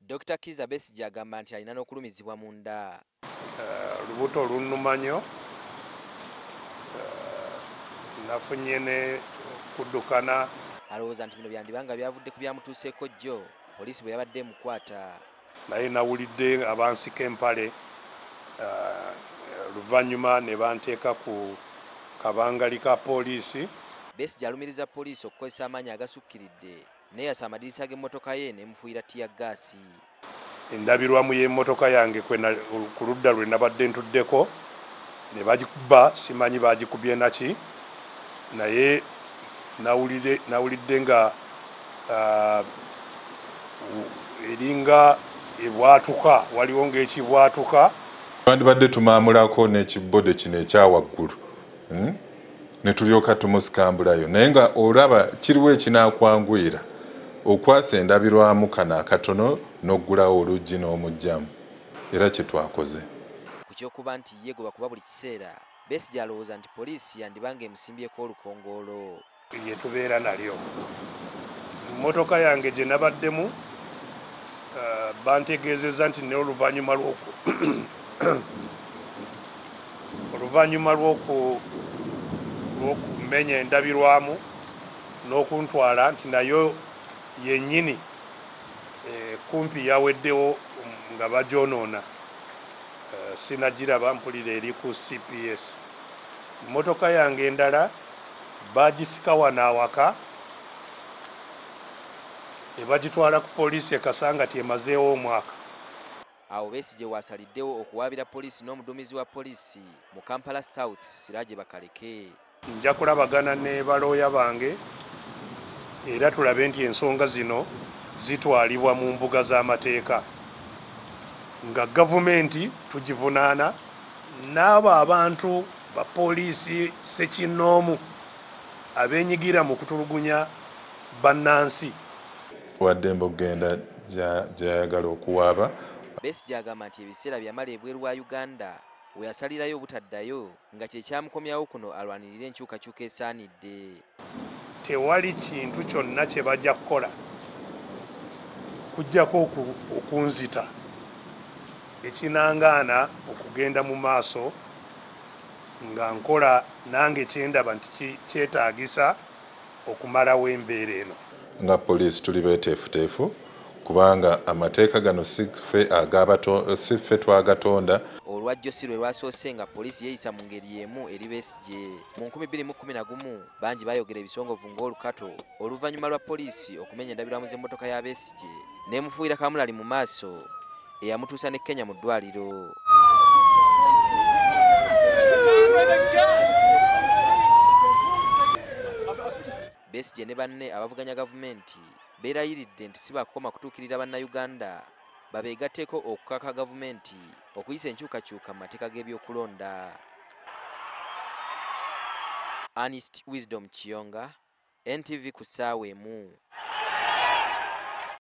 Dr. Kizza Besigye agamba nti alina n'okulumizibwa mu nda. Lubuto lunnuma nnyo, nafunye ne kuddukana. Alowooza nti bino byandibanga byavudde ku byamutuuseeko jjo poliisi bwe yabadde emukwata. Naye nawulidde abansika empale luvannyuma ne banteeka ku kabangali ka poliisi. Besigye alumiriza poliisi okukozesa amaanyi agasukkiridde neeyasa amadirisa g'emmotoka ye n'emufuuyira tiyaggaasi. Endabirwamu y'emmotoka yange ku ludda lwe nabadde ntuddeko ne bagikuba, simanyi bagikubye naki, naye nawulidde nga eringa ebwatuka, waliwo ng'ekibwatuka. Twandibadde tumaamulako n'ekibbode kino ekyawaggulu ne tulyoka tumusikambulayo, naye nga olaba kiriwo ekinakwanguyira okwasa endabirwamu kano akatono n'oggulawo oluggi n'omugyamu, era kye twakoze. Ku ky'okuba nti ye goba buli kiseera, Besigye alowooza nti poliisi yandibanga emusimbyeko olukongoolo. Ye tubeera nalyo. Mmotoka yange gye nabaddemu bantegeezezza nti oluvannyuma lw'okumenya endabirwamu n'okuntwala nti nayo yennyini kumpi yaweddewo nga bagyonoona, sinagiraba, mpulira eri ku CPS. Mmotoka yange endala bagisika wano awaka ne bagitwala ku poliisi e Kasangati emazeewo omwaka. Awo Besigye waasaliddewo okuwaabira poliisi n'omuduumizi wa poliisi mu Kampala South, Siraje Bakaleke. Nja kulabagana ne balooya bange era tulabe nti ensonga zino zitwalibwa mu mbuga z'amateeka, nga gavumenti tugivunaana n'abo abantu bapoliisi ssekinnoomu abeenyigira mu kutulugunya bannansi. Waddembe okugenda gy'ayagala okuwaaba. Besigye agamba nti ebiseera byamala ebweru wa Uganda we yasalirayo obutaddayo nga kye kyamukomyawo kuno alwanirira enkyukakyuka esaanidde. Tewali kintu kyonna kye bajja kukola kujjako okunzita ekinangaana okugenda mu maaso nga nkola nange kyendaba nti kyetaagisa okumalawo embeera eno. Nga poliisi tuli beeteefuteefu kubanga amateeka gano si ffe twagatonda. Olwajjo si lwe lwasoose nga poliisi yeeyisa mu ngeri y'emu eri Besigye. Mu 2011 bangi baayogera ebisongovu ng'olukato oluvannyuma lwa poliisi okumenya endabirwamu z'emmotoka ya Besigye n'emufuuyira kamulali mu maaso eyamutuusa ne Kenya mu ddwaliro. Besigye ne banne abavuganya gavumenti beerayiridde nti si bakukoma kutuukirira bannayuganda babeegatteeko okukaka gavumenti okuyisa enkyukakyuka mu mateeka g'ebyokulonda. Ernest Wisdom Kiyonga, NTV ku ssaawa emu.